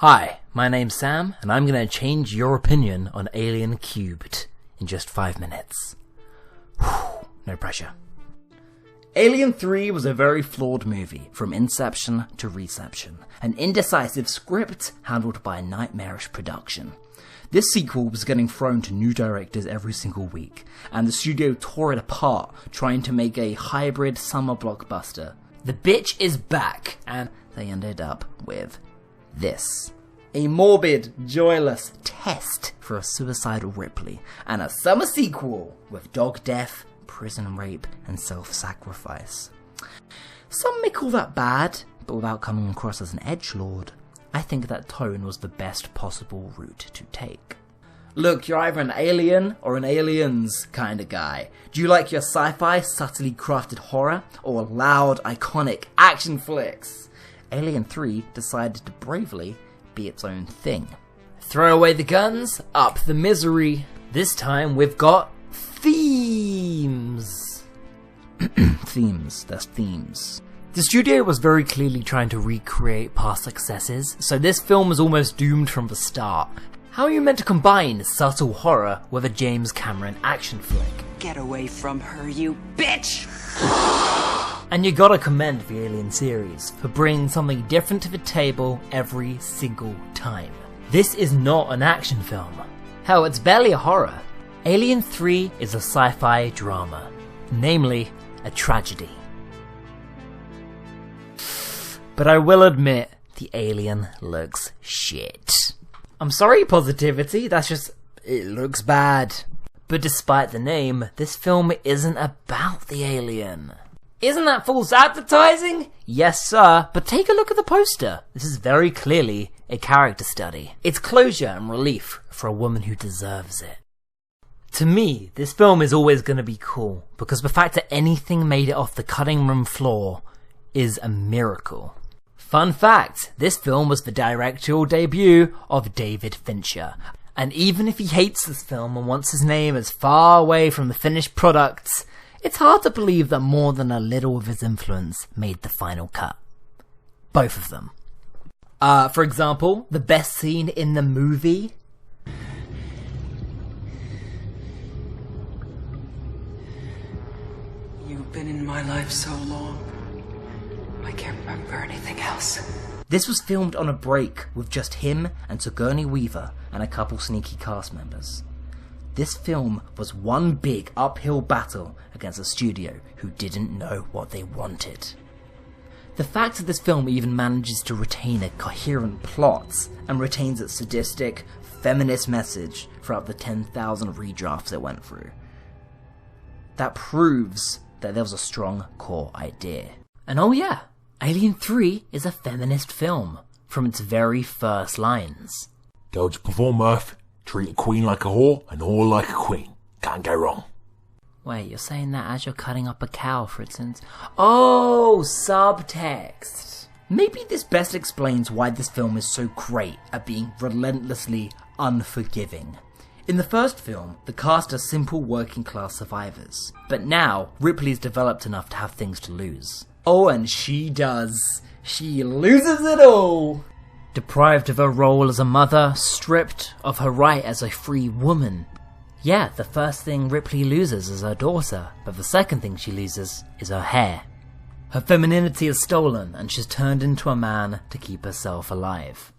Hi, my name's Sam, and I'm gonna change your opinion on Alien Cubed in just 5 minutes. Whew, no pressure. Alien 3 was a very flawed movie, from inception to reception. An indecisive script handled by a nightmarish production. This sequel was getting thrown to new directors every single week, and the studio tore it apart, trying to make a hybrid summer blockbuster. The bitch is back, and they ended up with this. A morbid, joyless test for a suicidal Ripley, and a summer sequel with dog death, prison rape, and self-sacrifice. Some may call that bad, but without coming across as an edgelord, I think that tone was the best possible route to take. Look, you're either an Alien or an Aliens kind of guy. Do you like your sci-fi, subtly crafted horror, or loud, iconic action flicks? Alien 3 decided to bravely be its own thing. Throw away the guns, up the misery. This time we've got themes. There's themes. The studio was very clearly trying to recreate past successes, so this film was almost doomed from the start. How are you meant to combine subtle horror with a James Cameron action flick? Get away from her, you bitch! And you gotta commend the Alien series for bringing something different to the table every single time. This is not an action film. Hell, it's barely a horror. Alien 3 is a sci-fi drama, namely a tragedy. But I will admit, the alien looks shit. I'm sorry, positivity, that's just, it looks bad. But despite the name, this film isn't about the alien. Isn't that false advertising? Yes sir, but take a look at the poster. This is very clearly a character study. It's closure and relief for a woman who deserves it. To me, this film is always going to be cool, because the fact that anything made it off the cutting room floor is a miracle. Fun fact, this film was the directorial debut of David Fincher. And even if he hates this film and wants his name as far away from the finished product, it's hard to believe that more than a little of his influence made the final cut. Both of them. For example, the best scene in the movie. You've been in my life so long, I can't remember anything else. This was filmed on a break with just him and Sigourney Weaver and a couple sneaky cast members. This film was one big uphill battle against a studio who didn't know what they wanted. The fact that this film even manages to retain a coherent plot and retains its sadistic, feminist message throughout the 10,000 redrafts it went through. That proves that there was a strong core idea. And oh yeah, Alien 3 is a feminist film from its very first lines. Told you before, Murph. Treat a queen like a whore, and a whore like a queen. Can't go wrong. Wait, you're saying that as you're cutting up a cow, for instance? Oh, subtext. Maybe this best explains why this film is so great at being relentlessly unforgiving. In the first film, the cast are simple working class survivors. But now, Ripley's developed enough to have things to lose. Oh, and she does. She loses it all. Deprived of her role as a mother, stripped of her right as a free woman. Yeah, the first thing Ripley loses is her daughter, but the second thing she loses is her hair. Her femininity is stolen, and she's turned into a man to keep herself alive.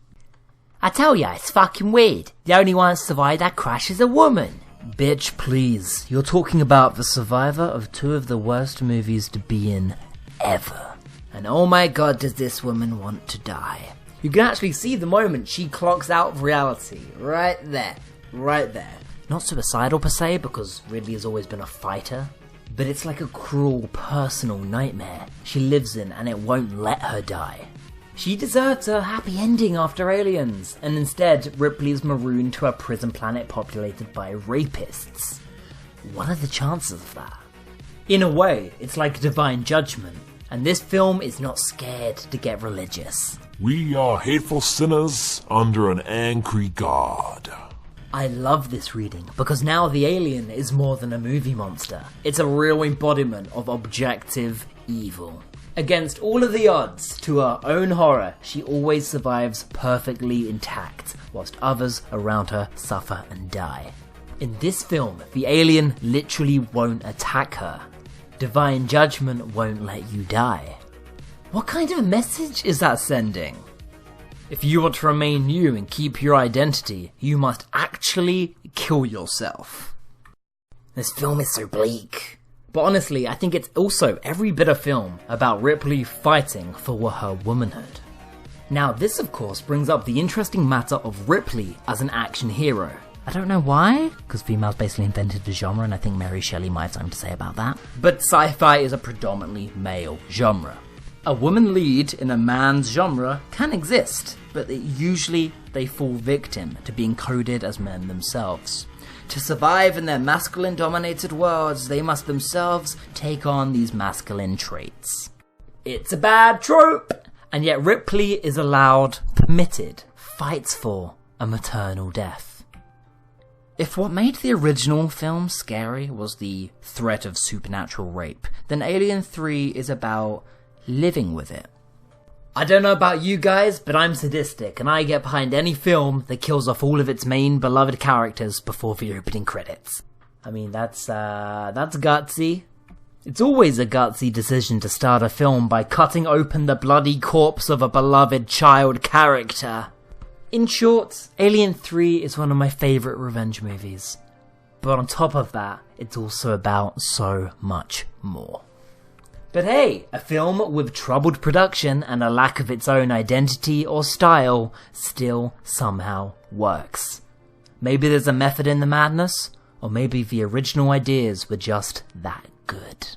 I tell ya, it's fucking weird. The only one to survive that crash is a woman. Bitch, please. You're talking about the survivor of two of the worst movies to be in ever. And oh my god, does this woman want to die. You can actually see the moment she clocks out of reality. Right there. Right there. Not suicidal per se, because Ridley has always been a fighter. But it's like a cruel, personal nightmare she lives in, and it won't let her die. She deserves a happy ending after Aliens, and instead Ripley's marooned to a prison planet populated by rapists. What are the chances of that? In a way, it's like divine judgment, and this film is not scared to get religious. We are hateful sinners under an angry God. I love this reading, because now the alien is more than a movie monster. It's a real embodiment of objective evil. Against all of the odds, to her own horror, she always survives perfectly intact, whilst others around her suffer and die. In this film, the alien literally won't attack her. Divine judgment won't let you die. What kind of message is that sending? If you want to remain you and keep your identity, you must actually kill yourself. This film is so bleak. But honestly, I think it's also every bit of film about Ripley fighting for her womanhood. Now this of course brings up the interesting matter of Ripley as an action hero. I don't know why, because females basically invented the genre and I think Mary Shelley might have something to say about that. But sci-fi is a predominantly male genre. A woman lead in a man's genre can exist, but usually they fall victim to being coded as men themselves. To survive in their masculine-dominated worlds, they must themselves take on these masculine traits. It's a bad trope! And yet Ripley is allowed, permitted, fights for a maternal death. If what made the original film scary was the threat of supernatural rape, then Alien 3 is about living with it. I don't know about you guys, but I'm sadistic, and I get behind any film that kills off all of its main beloved characters before the opening credits. I mean, that's gutsy. It's always a gutsy decision to start a film by cutting open the bloody corpse of a beloved child character. In short, Alien 3 is one of my favourite revenge movies. But on top of that, it's also about so much more. But hey, a film with troubled production and a lack of its own identity or style still somehow works. Maybe there's a method in the madness, or maybe the original ideas were just that good.